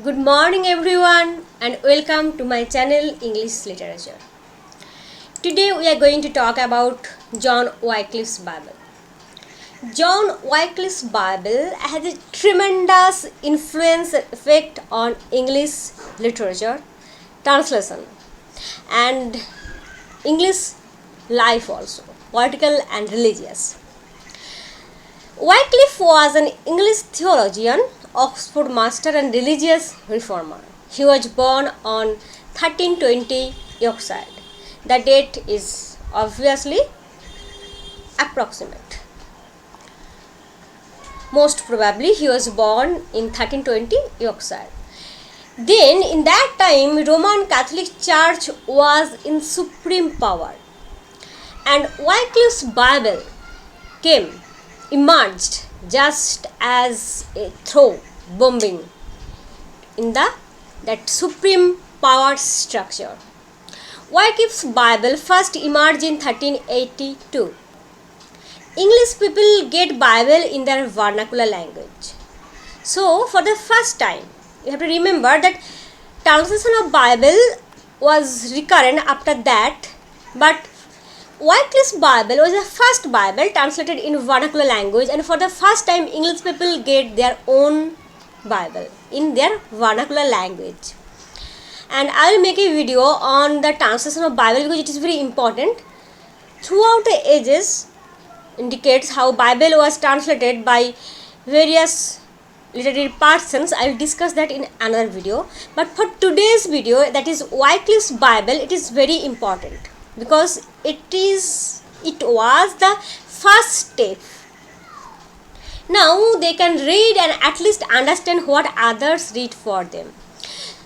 Good morning everyone and welcome to my channel English Literature. Today we are going to talk about John Wycliffe's Bible. John Wycliffe's Bible has a tremendous influence effect on English literature, translation and English life also, political and religious. Wycliffe was an English theologian, Oxford master and religious reformer. He was born on 1320 Yorkshire. The date is obviously approximate. Most probably he was born in 1320 Yorkshire. Then in that time Roman Catholic Church was in supreme power and Wycliffe's Bible emerged just as a throw bombing in that supreme power structure. Wycliffe's Bible first emerged in 1382. English people get Bible in their vernacular language. So for the first time, you have to remember that translation of Bible was recurrent after that, but Wycliffe's Bible was the first Bible translated in vernacular language, and for the first time English people get their own Bible in their vernacular language. And I will make a video on the translation of Bible because it is very important. Throughout the ages indicates how Bible was translated by various literary persons. I will discuss that in another video. But for today's video, that is Wycliffe's Bible, it is very important because it was the first step. Now they can read and at least understand what others read for them.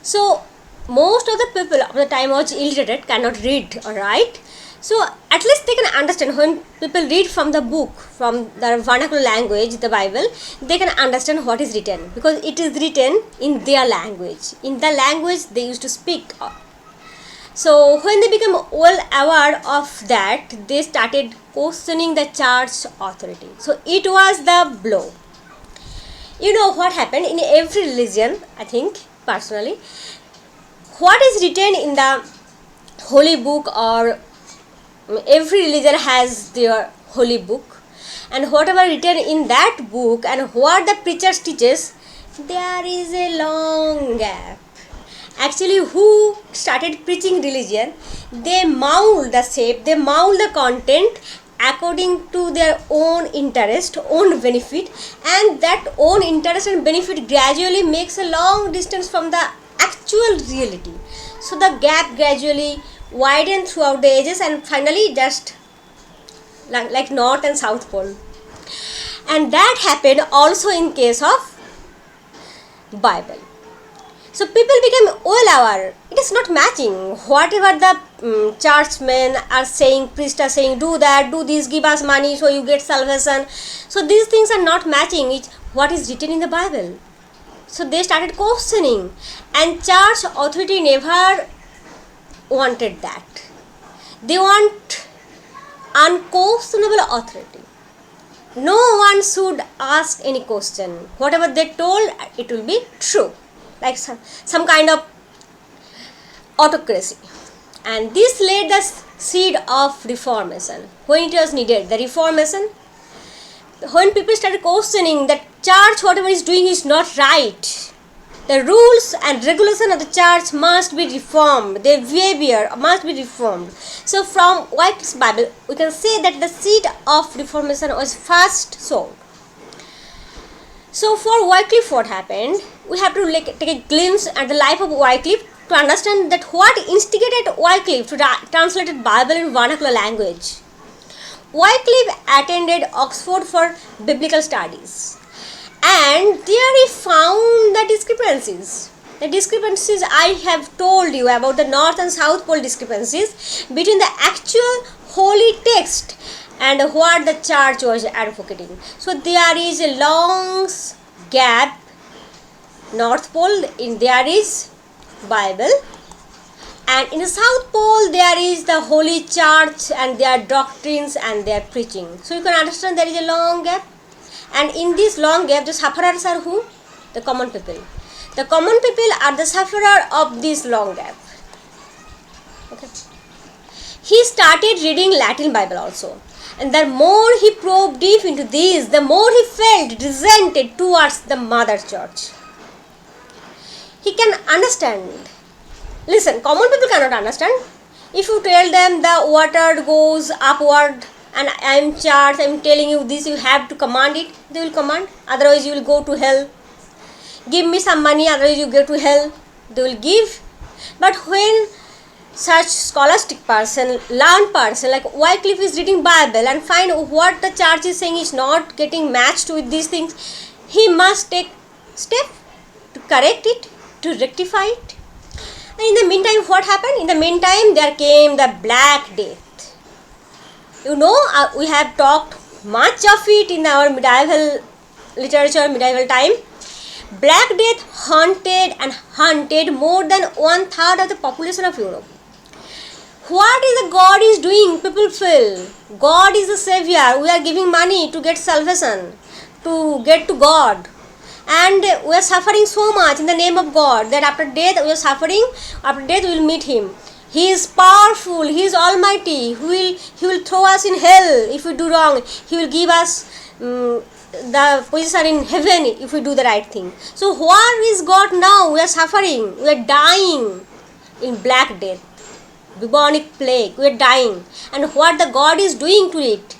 So most of the people of the time was illiterate, cannot read or write. So at least they can understand. When people read from the book, from the vernacular language, the Bible, they can understand what is written because it is written in their language, in the language they used to speak. So when they became well aware of that, they started questioning the church authority. So it was the blow. You know what happened in every religion, I think personally, what is written in the holy book, or every religion has their holy book, and whatever written in that book and what the preacher teaches, there is a long gap. Actually, who started preaching religion, they mold the shape, they mold the content according to their own interest, own benefit, and that own interest and benefit gradually makes a long distance from the actual reality. So the gap gradually widened throughout the ages and finally just like North and South Pole. And that happened also in case of Bible. So people became well aware. It is not matching. Whatever the churchmen are saying, priests are saying, do that, do this, give us money so you get salvation. So these things are not matching it, what is written in the Bible. So they started questioning, and church authority never wanted that. They want unquestionable authority. No one should ask any question. Whatever they told, it will be true. Like some kind of autocracy. And this laid the seed of Reformation. When it was needed, the Reformation, when people started questioning that church whatever is doing is not right, the rules and regulation of the church must be reformed, their behavior must be reformed. So from Wycliffe's Bible we can say that the seed of Reformation was first sown. So for Wycliffe, what happened? We have to take a glimpse at the life of Wycliffe to understand that what instigated Wycliffe to translate the Bible in vernacular language. Wycliffe attended Oxford for biblical studies, and there he found the discrepancies. The discrepancies I have told you about, the North and South Pole discrepancies between the actual holy text and what the church was advocating. So there is a long gap. North Pole, there is Bible, and in the South Pole there is the Holy Church and their doctrines and their preaching. So you can understand there is a long gap, and in this long gap the sufferers are who? the common people. The common people are the sufferer of this long gap. Okay. He started reading Latin Bible also. And the more he probed deep into this, the more he felt resented towards the mother church. He can understand. Listen, common people cannot understand. If you tell them the water goes upward and I am charged, I am telling you this, you have to command it, they will command. Otherwise you will go to hell. Give me some money, otherwise you go to hell. They will give. But when such scholastic person, learned person like Wycliffe is reading Bible and find what the church is saying is not getting matched with these things, he must take step to correct it, to rectify it. And in the meantime, what happened? In the meantime, there came the Black Death. You know, we have talked much of it in our medieval literature, medieval time. Black Death hunted more than 1/3 of the population of Europe. What is the God is doing? People feel God is the savior. We are giving money to get salvation, to get to God, and we are suffering so much in the name of God that after death we are suffering. After death we will meet Him. He is powerful. He is almighty. He will throw us in hell if we do wrong. He will give us the position in heaven if we do the right thing. So where is God now? We are suffering. We are dying in Black Death. Bubonic plague, we are dying, and what the God is doing to it?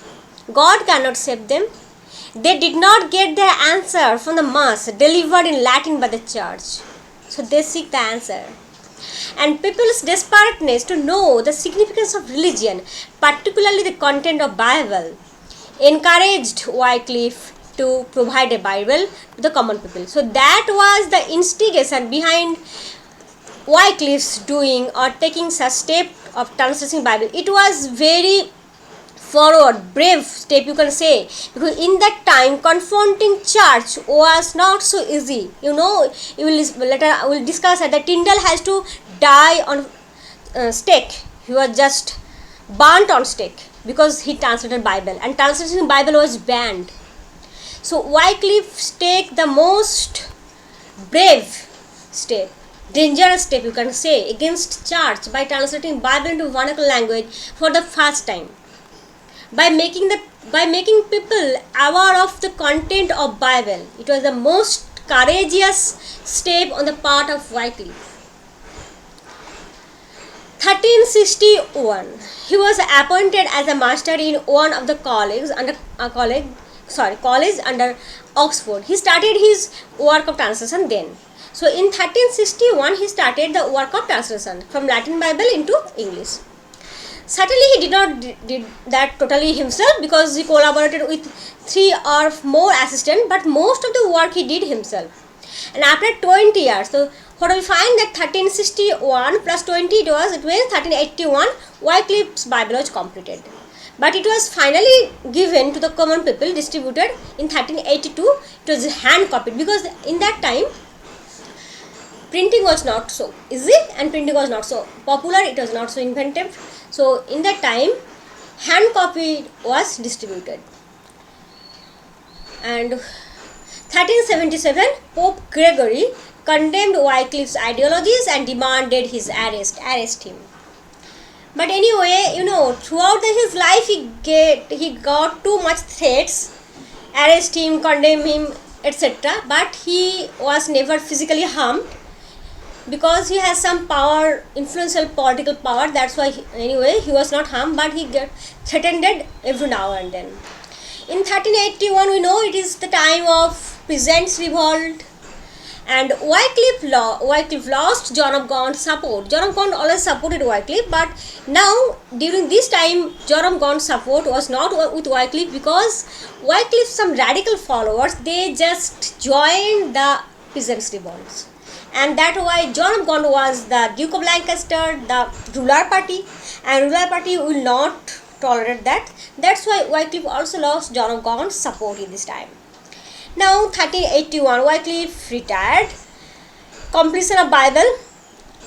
God cannot save them. They did not get their answer from the mass delivered in Latin by the church, so they seek the answer. And people's desperateness to know the significance of religion, particularly the content of Bible, encouraged Wycliffe to provide a Bible to the common people. So that was the instigation behind Wycliffe's doing or taking such step of translating Bible. It was very forward, brave step you can say, because in that time confronting church was not so easy. You know, you will later I will discuss that Tyndale has to die on stake. He was just burnt on stake because he translated Bible, and translating Bible was banned. So Wycliffe take the most brave step, dangerous step you can say, against church by translating Bible into vernacular language for the first time, by making people aware of the content of Bible. It was the most courageous step on the part of Wycliffe. 1361, he was appointed as a master in one of the college under Oxford. He started his work of translation then. So in 1361 he started the work of translation from Latin Bible into English. Certainly he did not did that totally himself, because he collaborated with 3 or more assistants, but most of the work he did himself. And after 20 years, so what we find that 1361 plus 20 it means 1381 Wycliffe's Bible was completed. But it was finally given to the common people, distributed in 1382. It was hand copied, because in that time printing was not so easy and printing was not so popular, it was not so inventive. So in that time hand copied was distributed. And 1377 Pope Gregory condemned Wycliffe's ideologies and demanded his arrest him. But anyway, you know, throughout his life he got too much threats, arrest him, condemn him, etc. But he was never physically harmed, because he has some power, influential political power. That's why he was not harmed, but he get threatened every now and then. In 1381 we know it is the time of peasants' revolt, and Wycliffe lost John of Gaunt's support. John of Gaunt always supported Wycliffe, but now during this time John of Gaunt's support was not with Wycliffe, because Wycliffe's some radical followers, they just joined the peasants' revolts. And that's why John of Gaunt was the Duke of Lancaster, the ruler party, and ruler party will not tolerate that. That's why Wycliffe also lost John of Gaunt's support in this time. Now 1381 Wycliffe retired, completion of Bible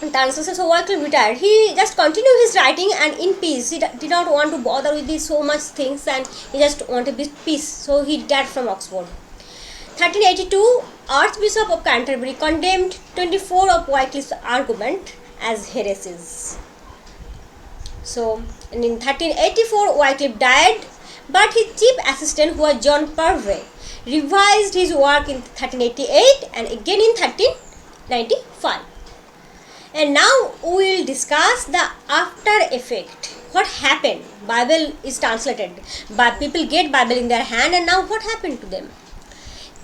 and translation. So Wycliffe retired. He just continued his writing and in peace. He did not want to bother with these so much things, and he just wanted peace. So he retired from Oxford. 1382, Archbishop of Canterbury condemned 24 of Wycliffe's argument as heresies. So, and in 1384, Wycliffe died, but his chief assistant, who was John Purvey, revised his work in 1388 and again in 1395. And now we will discuss the after effect. What happened? Bible is translated, but people get Bible in their hand, and now what happened to them?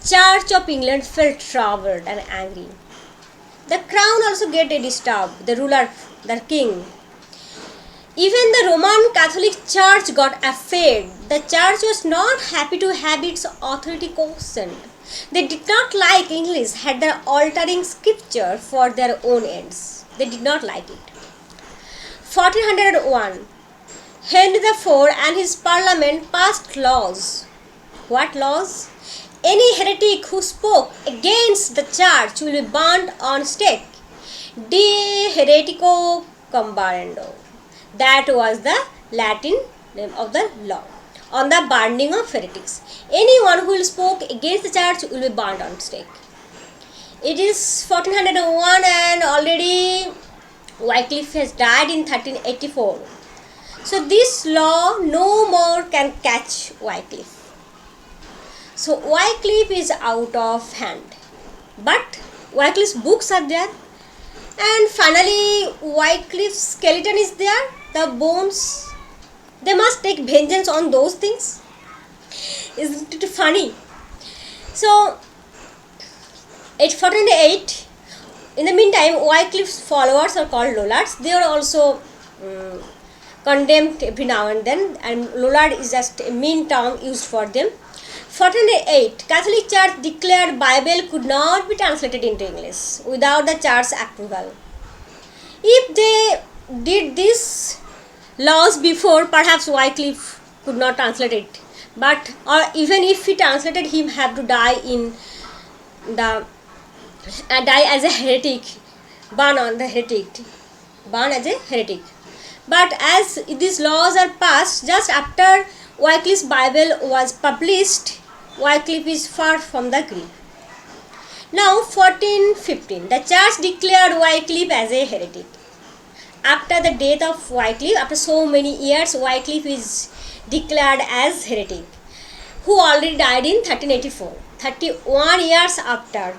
Church of England felt troubled and angry. The crown also get disturbed, the ruler, the king. Even the Roman Catholic Church got afraid. The church was not happy to have its authority questioned. They did not like English had their altering scripture for their own ends. They did not like it. 1401, Henry IV and his parliament passed laws. What laws? Any heretic who spoke against the church will be burnt on stake. De heretico comparendo. That was the Latin name of the law on the burning of heretics. Anyone who will spoke against the church will be burned on stake. It is 1401 and already Wycliffe has died in 1384. So this law no more can catch Wycliffe. So Wycliffe is out of hand. But Wycliffe's books are there. And finally Wycliffe's skeleton is there. The bones. They must take vengeance on those things. Isn't it funny? So at 1408, in the meantime, Wycliffe's followers are called Lollards. They are also condemned every now and then, and Lollard is just a mean term used for them. 1408, Catholic Church declared Bible could not be translated into English without the Church's approval. If they did this laws before, perhaps Wycliffe could not translate it. But or even if he translated, he have to die in the die as a heretic, burn on the heretic, burn as a heretic. But as these laws are passed just after Wycliffe's Bible was published, Wycliffe is far from the grave. Now 1415, the church declared Wycliffe as a heretic. After the death of Wycliffe, after so many years, Wycliffe is declared as heretic, who already died in 1384, 31 years after.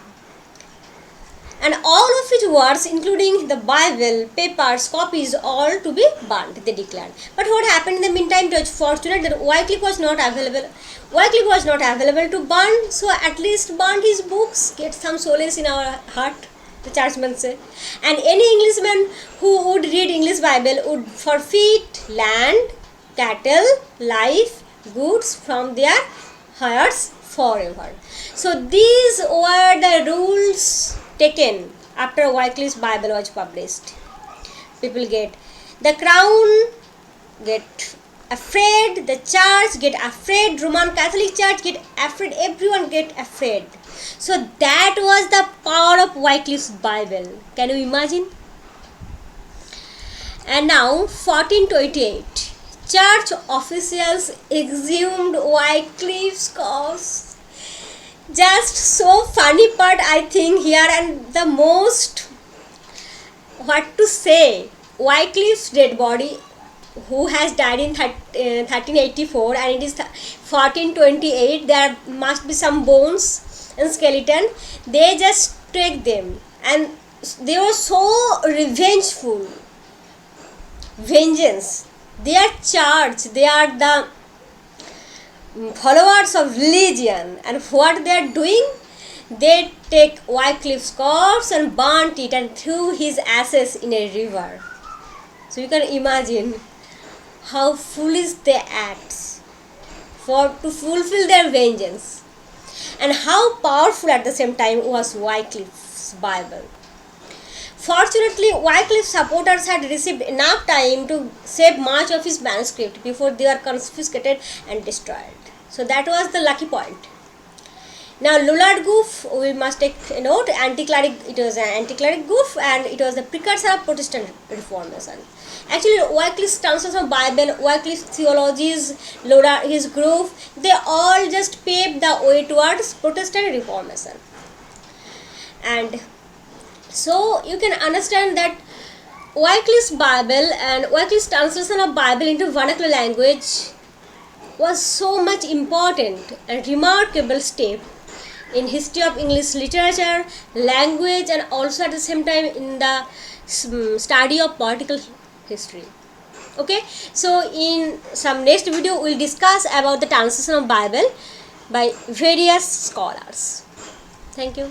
And all of his works, including the Bible, papers, copies, all to be burnt, they declared. But what happened in the meantime? It was fortunate that Wycliffe was not available. Wycliffe was not available to burn, so at least burn his books, get some solace in our heart, the churchmen say. And any Englishman who would read English Bible would forfeit land, cattle, life, goods from their heirs forever. So these were the rules taken after Wycliffe's Bible was published. People get, the crown get afraid, the church get afraid, Roman Catholic Church get afraid, everyone get afraid. So that was the power of Wycliffe's Bible. Can you imagine? And now 1428, church officials exhumed Wycliffe's cause. Just so funny part I think here, and the most, what to say, Wycliffe's dead body, who has died in 1384, and it is 1428, there must be some bones and skeleton. They just take them, and they were so revengeful. Vengeance. They are church, they are the followers of religion, and what they are doing, they take Wycliffe's corpse and burnt it and threw his ashes in a river. So you can imagine how foolish they act to fulfill their vengeance, and how powerful at the same time was Wycliffe's Bible. Fortunately, Wycliffe's supporters had received enough time to save much of his manuscript before they were confiscated and destroyed. So that was the lucky point. Now Lullard goof, we must take a note. It was an anti-cleric goof, and it was the precursor of Protestant Reformation. Actually, Wycliffe's translation of Bible, Wycliffe's theologies, his goof, they all just paved the way towards Protestant Reformation. And so you can understand that Wycliffe's Bible and Wycliffe's translation of Bible into vernacular language was so much important and remarkable step in history of English literature, language, and also at the same time in the study of political history. Okay, so in some next video we will discuss about the translation of Bible by various scholars. Thank you.